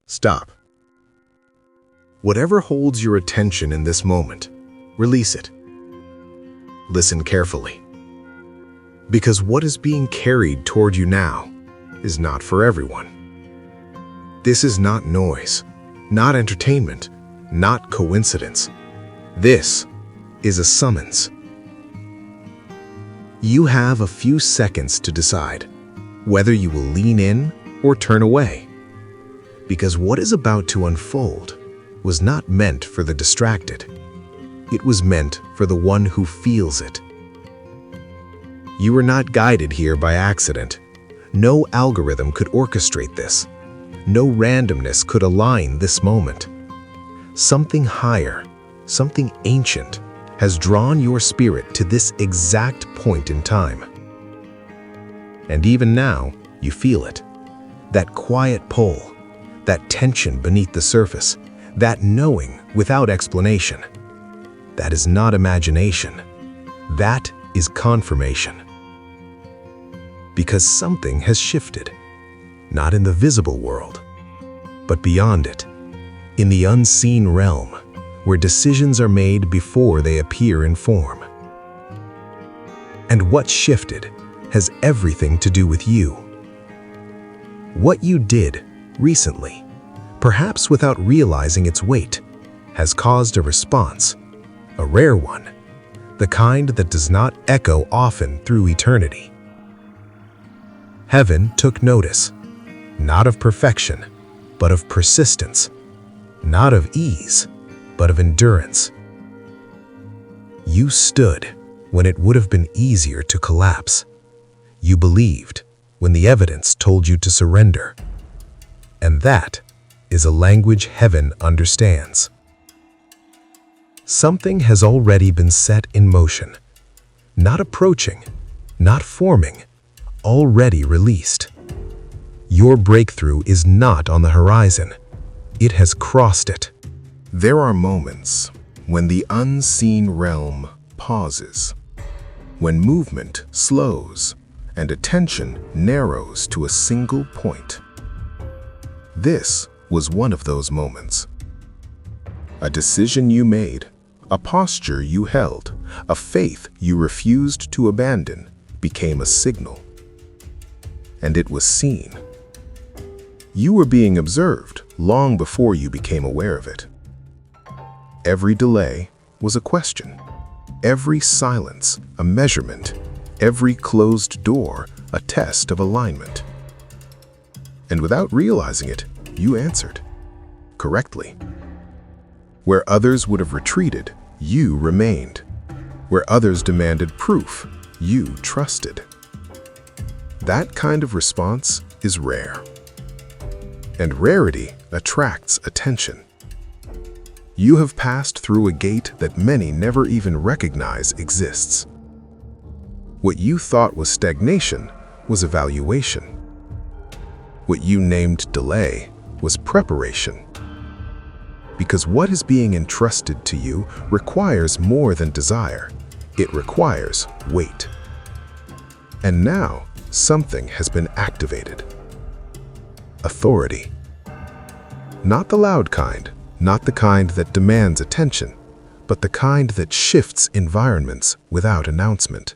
Stop. Whatever holds your attention in this moment, release it. Listen carefully. Because what is being carried toward you now is not for everyone. This is not noise, not entertainment, not coincidence. This is a summons. You have a few seconds to decide whether you will lean in or turn away. Because what is about to unfold was not meant for the distracted. It was meant for the one who feels it. You were not guided here by accident. No algorithm could orchestrate this. No randomness could align this moment. Something higher, something ancient, has drawn your spirit to this exact point in time. And even now, you feel it. That quiet pull, that tension beneath the surface, that knowing without explanation. That is not imagination. That is confirmation. Because something has shifted, not in the visible world, but beyond it, in the unseen realm, where decisions are made before they appear in form. And what shifted has everything to do with you. What you did recently, perhaps without realizing its weight, has caused a response, a rare one, the kind that does not echo often through eternity. Heaven took notice, not of perfection, but of persistence, not of ease, but of endurance. You stood when it would have been easier to collapse. You believed when the evidence told you to surrender. And that is a language heaven understands. Something has already been set in motion, not approaching, not forming, already released. Your breakthrough is not on the horizon. It has crossed it. There are moments when the unseen realm pauses, when movement slows and attention narrows to a single point. This was one of those moments. A decision you made, a posture you held, a faith you refused to abandon became a signal. And it was seen. You were being observed long before you became aware of it. Every delay was a question. Every silence, a measurement. Every closed door, a test of alignment. And without realizing it, you answered correctly. Where others would have retreated, you remained. Where others demanded proof, you trusted. That kind of response is rare. And rarity attracts attention. You have passed through a gate that many never even recognize exists. What you thought was stagnation was evaluation. What you named delay was preparation. Because what is being entrusted to you requires more than desire. It requires weight. And now, something has been activated. Authority. Not the loud kind, not the kind that demands attention, but the kind that shifts environments without announcement.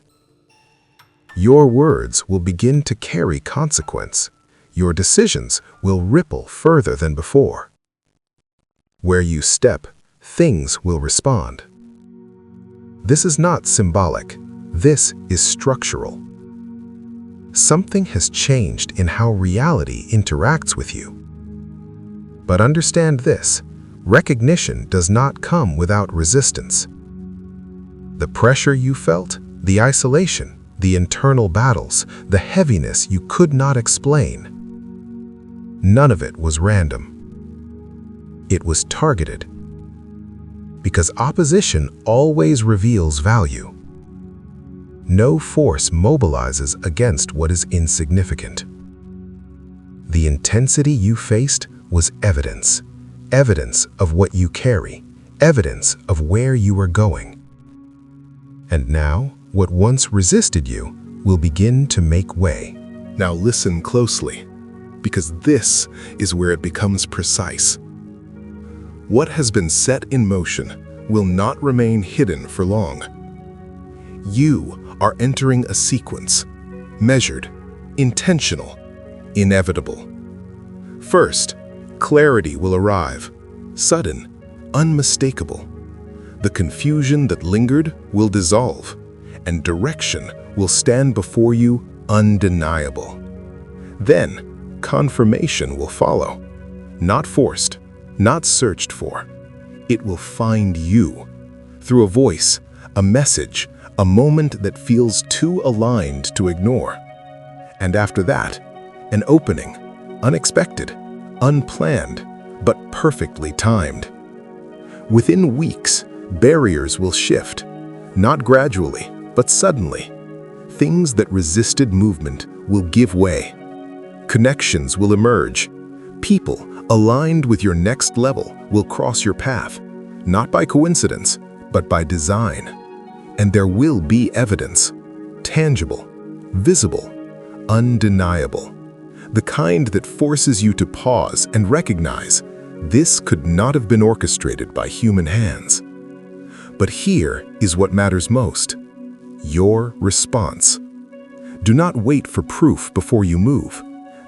Your words will begin to carry consequence. Your decisions will ripple further than before. Where you step, things will respond. This is not symbolic. This is structural. Something has changed in how reality interacts with you. But understand this, recognition does not come without resistance. The pressure you felt, the isolation, the internal battles, the heaviness you could not explain. None of it was random. It was targeted. Because opposition always reveals value. No force mobilizes against what is insignificant. The intensity you faced was evidence. Evidence of what you carry. Evidence of where you are going. And now, what once resisted you will begin to make way. Now listen closely. because this is where it becomes precise. What has been set in motion will not remain hidden for long. You are entering a sequence, measured, intentional, inevitable. First, clarity will arrive, sudden, unmistakable. The confusion that lingered will dissolve, and direction will stand before you undeniable. Then, confirmation will follow, not forced, not searched for. It will find you, through a voice, a message, a moment that feels too aligned to ignore. And after that, an opening, unexpected, unplanned, but perfectly timed. Within weeks, barriers will shift, not gradually, but suddenly. Things that resisted movement will give way. Connections will emerge. People aligned with your next level will cross your path, not by coincidence, but by design. And there will be evidence, tangible, visible, undeniable, the kind that forces you to pause and recognize this could not have been orchestrated by human hands. But here is what matters most: your response. Do not wait for proof before you move.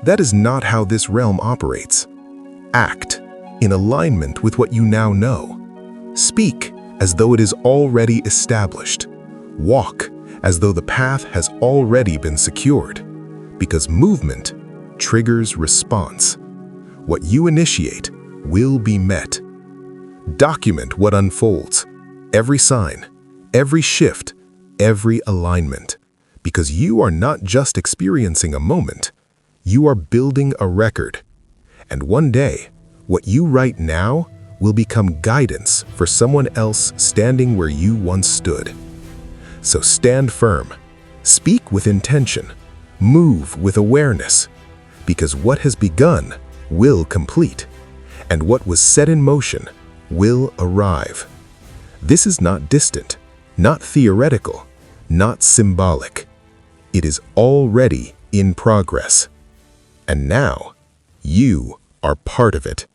That is not how this realm operates. Act in alignment with what you now know. Speak as though it is already established. Walk as though the path has already been secured. Because movement triggers response. What you initiate will be met. Document what unfolds, every sign, every shift, every alignment. Because you are not just experiencing a moment, you are building a record. And one day, what you write now will become guidance for someone else standing where you once stood. So stand firm, speak with intention, move with awareness, because what has begun will complete, and what was set in motion will arrive. This is not distant, not theoretical, not symbolic. It is already in progress. And now, you are part of it.